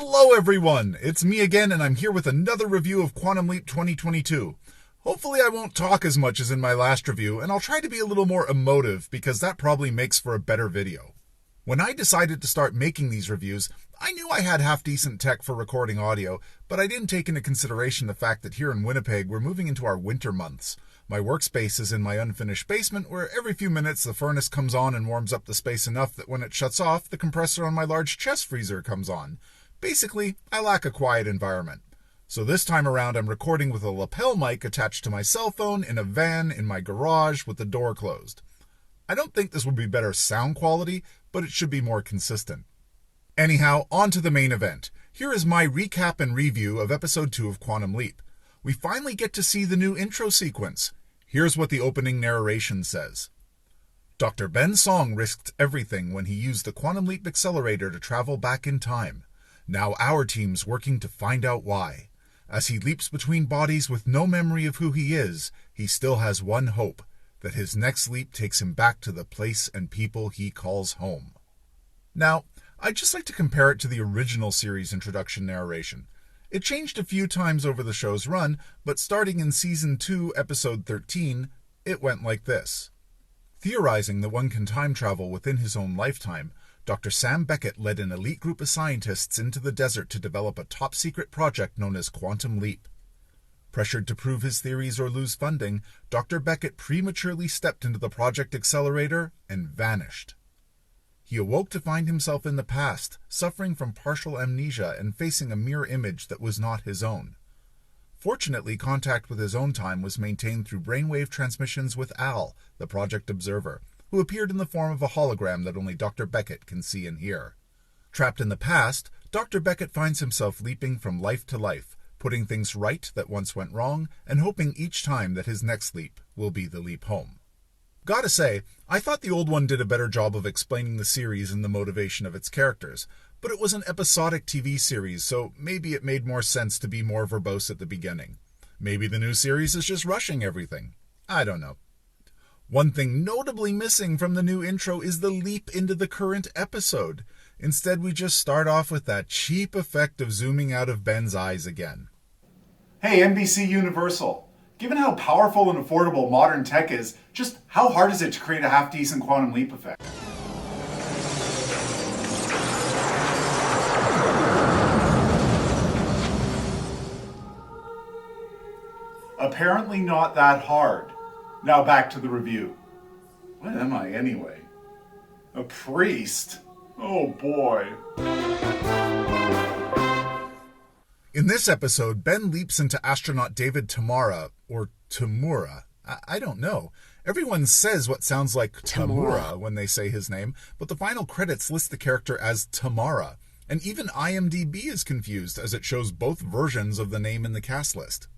Hello everyone, it's me again and I'm here with another review of Quantum Leap 2022. Hopefully I won't talk as much as in my last review, and I'll try to be a little more emotive because that probably makes for a better video. When I decided to start making these reviews, I knew I had half-decent tech for recording audio, but I didn't take into consideration the fact that here in Winnipeg we're moving into our winter months. My workspace is in my unfinished basement where every few minutes the furnace comes on and warms up the space enough that when it shuts off, the compressor on my large chest freezer comes on. Basically, I lack a quiet environment. So this time around I'm recording with a lapel mic attached to my cell phone in a van in my garage with the door closed. I don't think this would be better sound quality, but it should be more consistent. Anyhow, on to the main event. Here is my recap and review of episode 2 of Quantum Leap. We finally get to see the new intro sequence. Here's what the opening narration says. Dr. Ben Song risked everything when he used the Quantum Leap accelerator to travel back in time. Now our team's working to find out why. As he leaps between bodies with no memory of who he is, he still has one hope, that his next leap takes him back to the place and people he calls home. Now, I'd just like to compare it to the original series introduction narration. It changed a few times over the show's run, but starting in Season 2, Episode 13, it went like this. Theorizing that one can time travel within his own lifetime, Dr. Sam Beckett led an elite group of scientists into the desert to develop a top-secret project known as Quantum Leap. Pressured to prove his theories or lose funding, Dr. Beckett prematurely stepped into the project accelerator and vanished. He awoke to find himself in the past, suffering from partial amnesia and facing a mirror image that was not his own. Fortunately, contact with his own time was maintained through brainwave transmissions with Al, the project observer, who appeared in the form of a hologram that only Dr. Beckett can see and hear. Trapped in the past, Dr. Beckett finds himself leaping from life to life, putting things right that once went wrong, and hoping each time that his next leap will be the leap home. Gotta say, I thought the old one did a better job of explaining the series and the motivation of its characters, but it was an episodic TV series, so maybe it made more sense to be more verbose at the beginning. Maybe the new series is just rushing everything. I don't know. One thing notably missing from the new intro is the leap into the current episode. Instead, we just start off with that cheap effect of zooming out of Ben's eyes again. Hey, NBC Universal. Given how powerful and affordable modern tech is, just how hard is it to create a half-decent quantum leap effect? Apparently not that hard. Now back to the review. What am I anyway? A priest? Oh boy. In this episode, Ben leaps into astronaut David Tamura, or Tamura. I don't know. Everyone says what sounds like Tamura when they say his name, but the final credits list the character as Tamara, and even IMDb is confused as it shows both versions of the name in the cast list.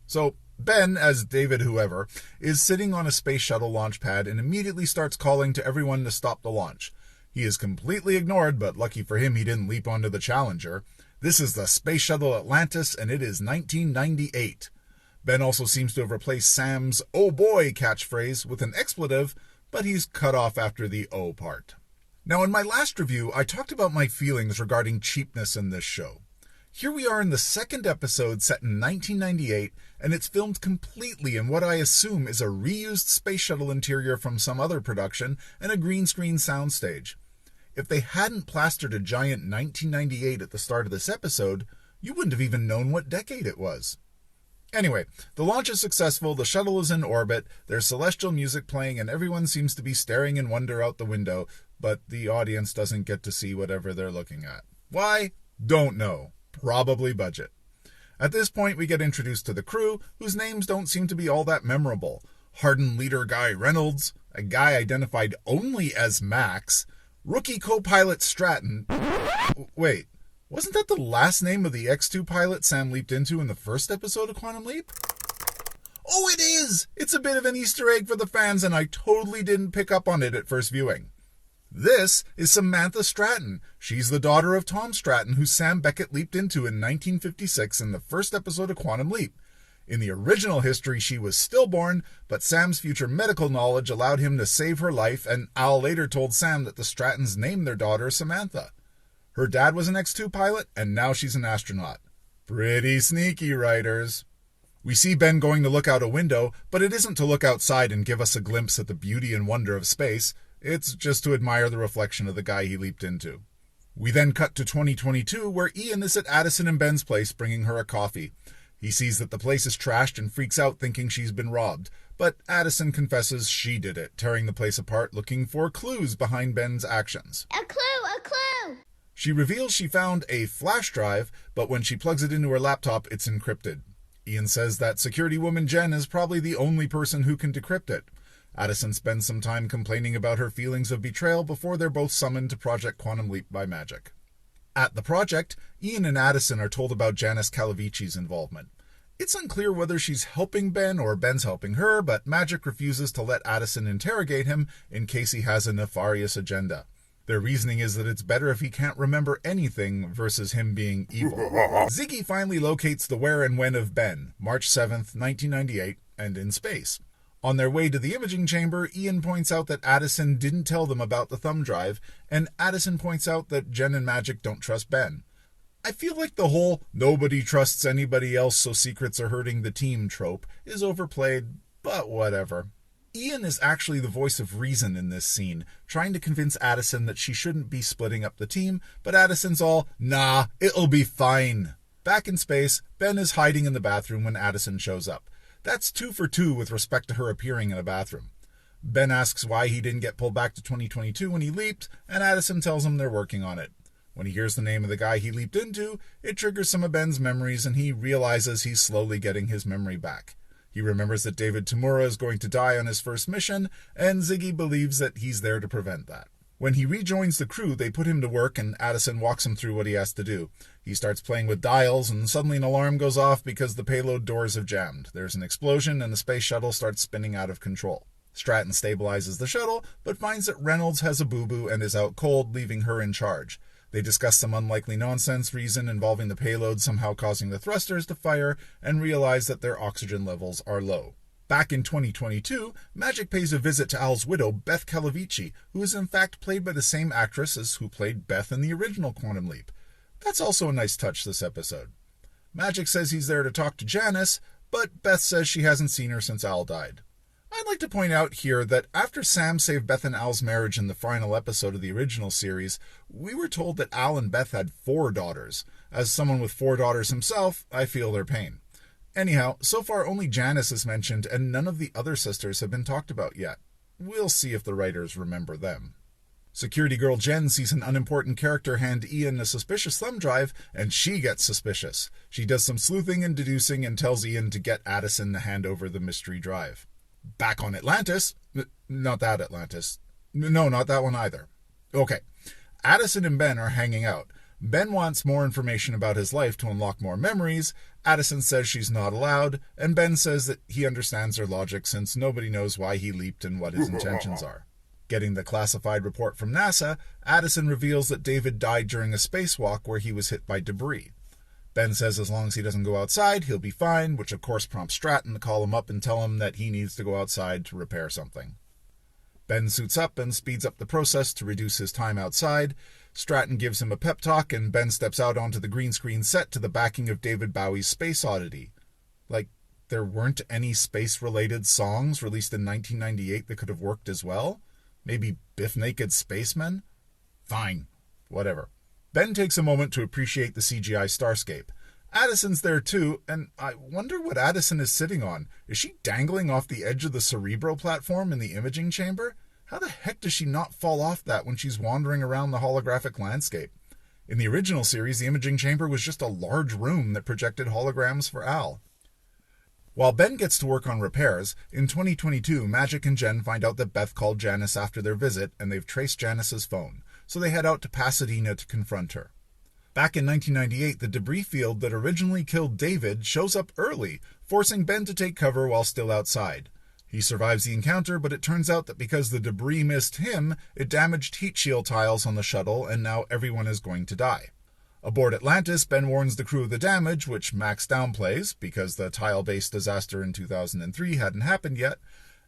So, Ben, as David whoever, is sitting on a space shuttle launch pad and immediately starts calling to everyone to stop the launch. He is completely ignored, but lucky for him he didn't leap onto the Challenger. This is the space shuttle Atlantis, and it is 1998. Ben also seems to have replaced Sam's "oh boy" catchphrase with an expletive, but he's cut off after the "oh" part. Now, in my last review, I talked about my feelings regarding cheapness in this show. Here we are in the second episode set in 1998, and it's filmed completely in what I assume is a reused space shuttle interior from some other production and a green screen soundstage. If they hadn't plastered a giant 1998 at the start of this episode, you wouldn't have even known what decade it was. Anyway, the launch is successful, the shuttle is in orbit, there's celestial music playing, and everyone seems to be staring in wonder out the window, but the audience doesn't get to see whatever they're looking at. Why? Don't know. Probably budget. At this point, we get introduced to the crew, whose names don't seem to be all that memorable. Hardened leader Guy Reynolds, a guy identified only as Max, rookie co-pilot Stratton. Wait, wasn't that the last name of the X-2 pilot Sam leaped into in the first episode of Quantum Leap? Oh, it is! It's a bit of an Easter egg for the fans, and I totally didn't pick up on it at first viewing. This is Samantha Stratton. She's the daughter of Tom Stratton, who Sam Beckett leaped into in 1956 in the first episode of Quantum Leap. In the original history, she was stillborn, but Sam's future medical knowledge allowed him to save her life, and Al later told Sam that the Strattons named their daughter Samantha. Her dad was an X-2 pilot, and now she's an astronaut. Pretty sneaky, writers. We see Ben going to look out a window, but it isn't to look outside and give us a glimpse at the beauty and wonder of space. It's just to admire the reflection of the guy he leaped into. We then cut to 2022, where Ian is at Addison and Ben's place bringing her a coffee. He sees that the place is trashed and freaks out thinking she's been robbed, but Addison confesses she did it, tearing the place apart looking for clues behind Ben's actions. A clue! A clue! She reveals she found a flash drive, but when she plugs it into her laptop, it's encrypted. Ian says that security woman Jen is probably the only person who can decrypt it. Addison spends some time complaining about her feelings of betrayal before they're both summoned to Project Quantum Leap by magic. At the project, Ian and Addison are told about Janice Calavicci's involvement. It's unclear whether she's helping Ben or Ben's helping her, but magic refuses to let Addison interrogate him in case he has a nefarious agenda. Their reasoning is that it's better if he can't remember anything versus him being evil. Ziggy finally locates the where and when of Ben, March 7th, 1998, and in space. On their way to the imaging chamber, Ian points out that Addison didn't tell them about the thumb drive, and Addison points out that Jen and Magic don't trust Ben. I feel like the whole nobody trusts anybody else so secrets are hurting the team trope is overplayed, but whatever. Ian is actually the voice of reason in this scene, trying to convince Addison that she shouldn't be splitting up the team, but Addison's all, nah, it'll be fine. Back in space, Ben is hiding in the bathroom when Addison shows up. That's 2 for 2 with respect to her appearing in a bathroom. Ben asks why he didn't get pulled back to 2022 when he leaped, and Addison tells him they're working on it. When he hears the name of the guy he leaped into, it triggers some of Ben's memories, and he realizes he's slowly getting his memory back. He remembers that David Tamura is going to die on his first mission, and Ziggy believes that he's there to prevent that. When he rejoins the crew, they put him to work, and Addison walks him through what he has to do. He starts playing with dials, and suddenly an alarm goes off because the payload doors have jammed. There's an explosion, and the space shuttle starts spinning out of control. Stratton stabilizes the shuttle, but finds that Reynolds has a boo-boo and is out cold, leaving her in charge. They discuss some unlikely nonsense reason involving the payload somehow causing the thrusters to fire, and realize that their oxygen levels are low. Back in 2022, Magic pays a visit to Al's widow, Beth Calavicci, who is in fact played by the same actress as who played Beth in the original Quantum Leap. That's also a nice touch this episode. Magic says he's there to talk to Janice, but Beth says she hasn't seen her since Al died. I'd like to point out here that after Sam saved Beth and Al's marriage in the final episode of the original series, we were told that Al and Beth had 4 daughters. As someone with 4 daughters himself, I feel their pain. Anyhow, so far only Janice is mentioned and none of the other sisters have been talked about yet. We'll see if the writers remember them. Security girl Jen sees an unimportant character hand Ian a suspicious thumb drive, and she gets suspicious. She does some sleuthing and deducing and tells Ian to get Addison to hand over the mystery drive. Back on Atlantis. Not that Atlantis. No, not that one either. Okay. Addison and Ben are hanging out. Ben wants more information about his life to unlock more memories. Addison says she's not allowed, and Ben says that he understands her logic since nobody knows why he leaped and what his intentions are. Getting the classified report from NASA, Addison reveals that David died during a spacewalk where he was hit by debris. Ben says as long as he doesn't go outside, he'll be fine, which of course prompts Stratton to call him up and tell him that he needs to go outside to repair something. Ben suits up and speeds up the process to reduce his time outside. Stratton gives him a pep talk, and Ben steps out onto the green screen set to the backing of David Bowie's Space Oddity. Like, there weren't any space-related songs released in 1998 that could have worked as well? Maybe Biff Naked Spacemen? Fine. Whatever. Ben takes a moment to appreciate the CGI starscape. Addison's there too, and I wonder what Addison is sitting on. Is she dangling off the edge of the Cerebro platform in the imaging chamber? How the heck does she not fall off that when she's wandering around the holographic landscape? In the original series, the imaging chamber was just a large room that projected holograms for Al. While Ben gets to work on repairs, in 2022, Magic and Jen find out that Beth called Janice after their visit, and they've traced Janice's phone, so they head out to Pasadena to confront her. Back in 1998, the debris field that originally killed David shows up early, forcing Ben to take cover while still outside. He survives the encounter, but it turns out that because the debris missed him, it damaged heat shield tiles on the shuttle, and now everyone is going to die. Aboard Atlantis, Ben warns the crew of the damage, which Max downplays, because the tile-based disaster in 2003 hadn't happened yet,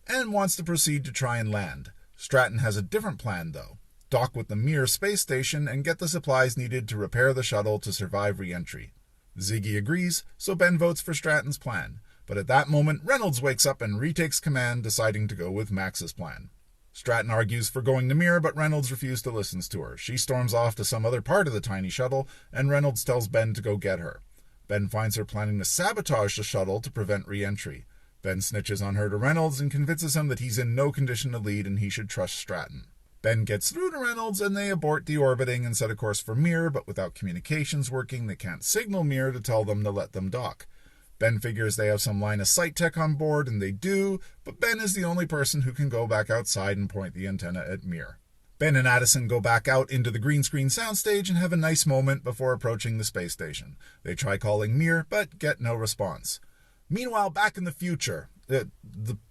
and wants to proceed to try and land. Stratton has a different plan, though. dock with the Mir space station, and get the supplies needed to repair the shuttle to survive re-entry. Ziggy agrees, so Ben votes for Stratton's plan. But at that moment, Reynolds wakes up and retakes command, deciding to go with Max's plan. Stratton argues for going to Mir, but Reynolds refuses to listen to her. She storms off to some other part of the tiny shuttle, and Reynolds tells Ben to go get her. Ben finds her planning to sabotage the shuttle to prevent re-entry. Ben snitches on her to Reynolds and convinces him that he's in no condition to lead and he should trust Stratton. Ben gets through to Reynolds and they abort deorbiting and set a course for Mir, but without communications working, they can't signal Mir to tell them to let them dock. Ben figures they have some line of sight tech on board, and they do, but Ben is the only person who can go back outside and point the antenna at Mir. Ben and Addison go back out into the green screen soundstage and have a nice moment before approaching the space station. They try calling Mir, but get no response. Meanwhile, back in the future, the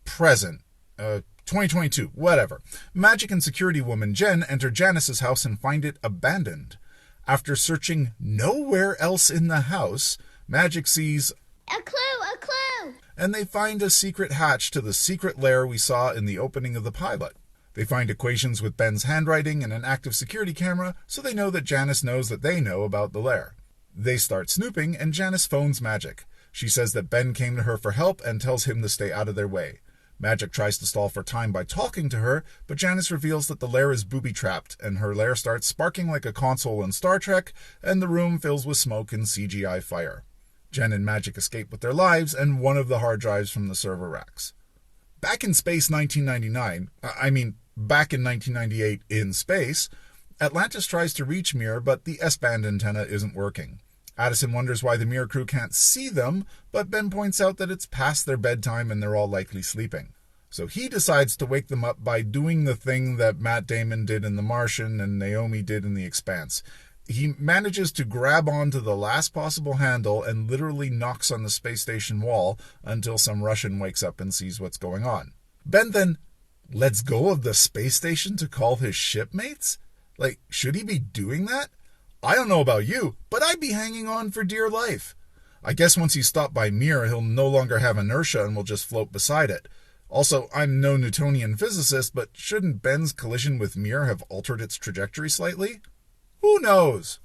present, 2022, whatever, Magic and security woman Jen enter Janice's house and find it abandoned. After searching nowhere else in the house, Magic sees a clue! And they find a secret hatch to the secret lair we saw in the opening of the pilot. They find equations with Ben's handwriting and an active security camera, so they know that Janice knows that they know about the lair. They start snooping, and Janice phones Magic. She says that Ben came to her for help and tells him to stay out of their way. Magic tries to stall for time by talking to her, but Janice reveals that the lair is booby-trapped, and her lair starts sparking like a console in Star Trek, and the room fills with smoke and CGI fire. Jen and Magic escape with their lives and one of the hard drives from the server racks. Back in space 1999, back in 1998 in space, Atlantis tries to reach Mir, but the S-band antenna isn't working. Addison wonders why the Mir crew can't see them, but Ben points out that it's past their bedtime and they're all likely sleeping. So he decides to wake them up by doing the thing that Matt Damon did in The Martian and Naomi did in The Expanse. He manages to grab onto the last possible handle and literally knocks on the space station wall until some Russian wakes up and sees what's going on. Ben then lets go of the space station to call his shipmates? Should he be doing that? I don't know about you, but I'd be hanging on for dear life. I guess once he's stopped by Mir, he'll no longer have inertia and will just float beside it. Also, I'm no Newtonian physicist, but shouldn't Ben's collision with Mir have altered its trajectory slightly? Who knows?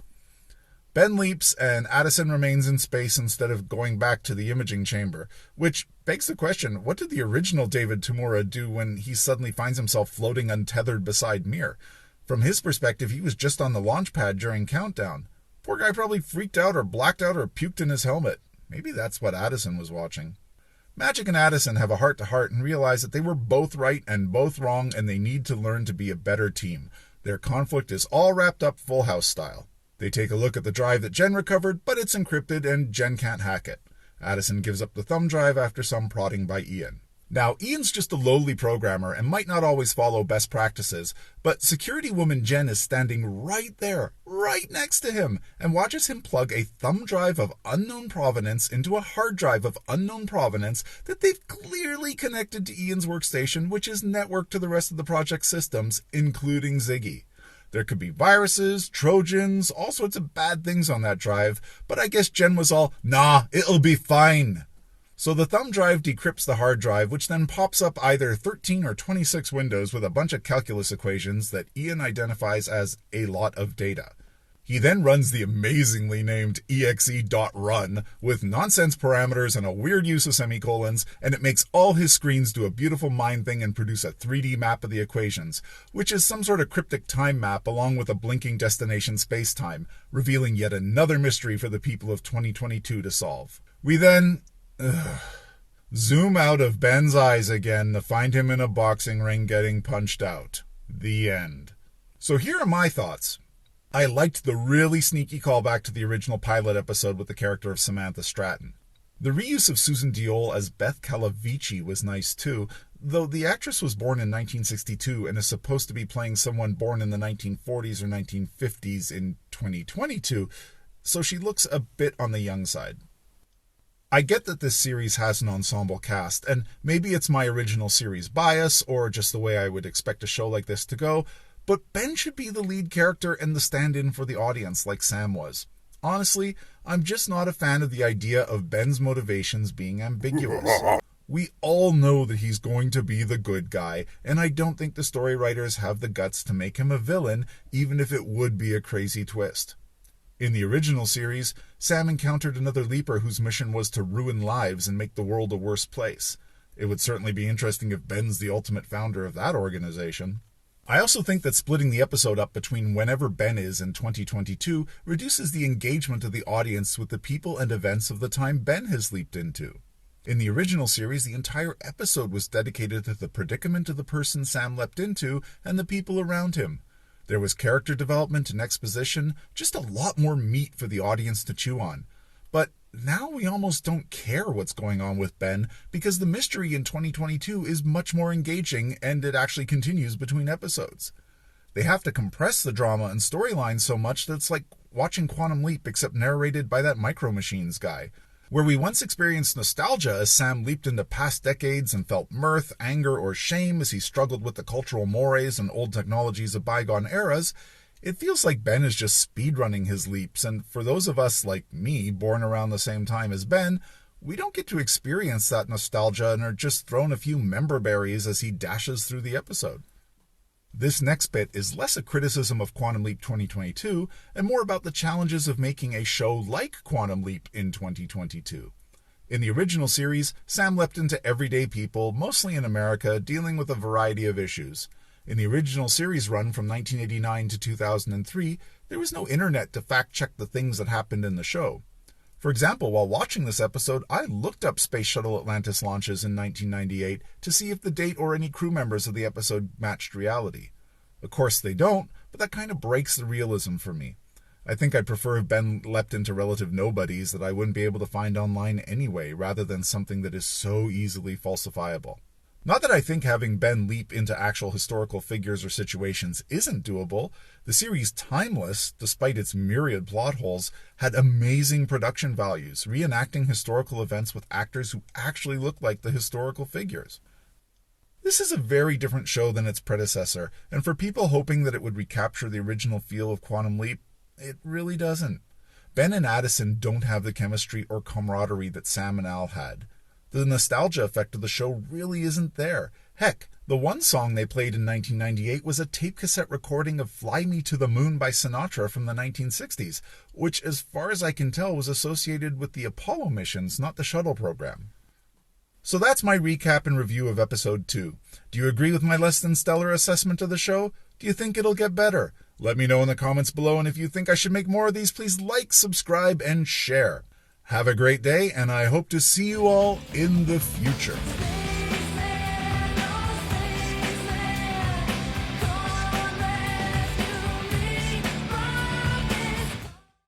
Ben leaps, and Addison remains in space instead of going back to the imaging chamber, which begs the question, what did the original David Tamura do when he suddenly finds himself floating untethered beside Mir? From his perspective, he was just on the launch pad during Countdown. Poor guy probably freaked out or blacked out or puked in his helmet. Maybe that's what Addison was watching. Magic and Addison have a heart-to-heart and realize that they were both right and both wrong, and they need to learn to be a better team. Their conflict is all wrapped up Full House style. They take a look at the drive that Jen recovered, but it's encrypted and Jen can't hack it. Addison gives up the thumb drive after some prodding by Ian. Now, Ian's just a lowly programmer and might not always follow best practices, but security woman Jen is standing right there, right next to him, and watches him plug a thumb drive of unknown provenance into a hard drive of unknown provenance that they've clearly connected to Ian's workstation, which is networked to the rest of the project systems, including Ziggy. There could be viruses, Trojans, all sorts of bad things on that drive, but I guess Jen was all, nah, it'll be fine. So the thumb drive decrypts the hard drive, which then pops up either 13 or 26 windows with a bunch of calculus equations that Ian identifies as a lot of data. He then runs the amazingly named exe.run with nonsense parameters and a weird use of semicolons, and it makes all his screens do a beautiful mind thing and produce a 3D map of the equations, which is some sort of cryptic time map along with a blinking destination space-time, revealing yet another mystery for the people of 2022 to solve. We then zoom out of Ben's eyes again to find him in a boxing ring getting punched out. The end. So here are my thoughts. I liked the really sneaky callback to the original pilot episode with the character of Samantha Stratton. The reuse of Susan Diol as Beth Calavici was nice too, though the actress was born in 1962 and is supposed to be playing someone born in the 1940s or 1950s in 2022, so she looks a bit on the young side. I get that this series has an ensemble cast, and maybe it's my original series bias, or just the way I would expect a show like this to go, but Ben should be the lead character and the stand-in for the audience like Sam was. Honestly, I'm just not a fan of the idea of Ben's motivations being ambiguous. We all know that he's going to be the good guy, and I don't think the story writers have the guts to make him a villain, even if it would be a crazy twist. In the original series, Sam encountered another Leaper whose mission was to ruin lives and make the world a worse place. It would certainly be interesting if Ben's the ultimate founder of that organization. I also think that splitting the episode up between whenever Ben is in 2022 reduces the engagement of the audience with the people and events of the time Ben has leaped into. In the original series, the entire episode was dedicated to the predicament of the person Sam leapt into and the people around him. There was character development and exposition, just a lot more meat for the audience to chew on. But now we almost don't care what's going on with Ben because the mystery in 2022 is much more engaging and it actually continues between episodes. They have to compress the drama and storyline so much that it's like watching Quantum Leap except narrated by that Micro Machines guy. Where we once experienced nostalgia as Sam leaped into past decades and felt mirth, anger, or shame as he struggled with the cultural mores and old technologies of bygone eras, it feels like Ben is just speedrunning his leaps, and for those of us like me, born around the same time as Ben, we don't get to experience that nostalgia and are just thrown a few member berries as he dashes through the episode. This next bit is less a criticism of Quantum Leap 2022 and more about the challenges of making a show like Quantum Leap in 2022. In the original series, Sam leapt into everyday people, mostly in America, dealing with a variety of issues. In the original series run from 1989 to 2003, there was no internet to fact-check the things that happened in the show. For example, while watching this episode, I looked up Space Shuttle Atlantis launches in 1998 to see if the date or any crew members of the episode matched reality. Of course they don't, but that kind of breaks the realism for me. I think I'd prefer if Ben leapt into relative nobodies that I wouldn't be able to find online anyway, rather than something that is so easily falsifiable. Not that I think having Ben leap into actual historical figures or situations isn't doable. The series Timeless, despite its myriad plot holes, had amazing production values, reenacting historical events with actors who actually look like the historical figures. This is a very different show than its predecessor, and for people hoping that it would recapture the original feel of Quantum Leap, it really doesn't. Ben and Addison don't have the chemistry or camaraderie that Sam and Al had. The nostalgia effect of the show really isn't there. Heck, the one song they played in 1998 was a tape cassette recording of Fly Me to the Moon by Sinatra from the 1960s, which, as far as I can tell, was associated with the Apollo missions, not the shuttle program. So that's my recap and review of episode 2. Do you agree with my less than stellar assessment of the show? Do you think it'll get better? Let me know in the comments below, and if you think I should make more of these, please like, subscribe, and share. Have a great day, and I hope to see you all in the future.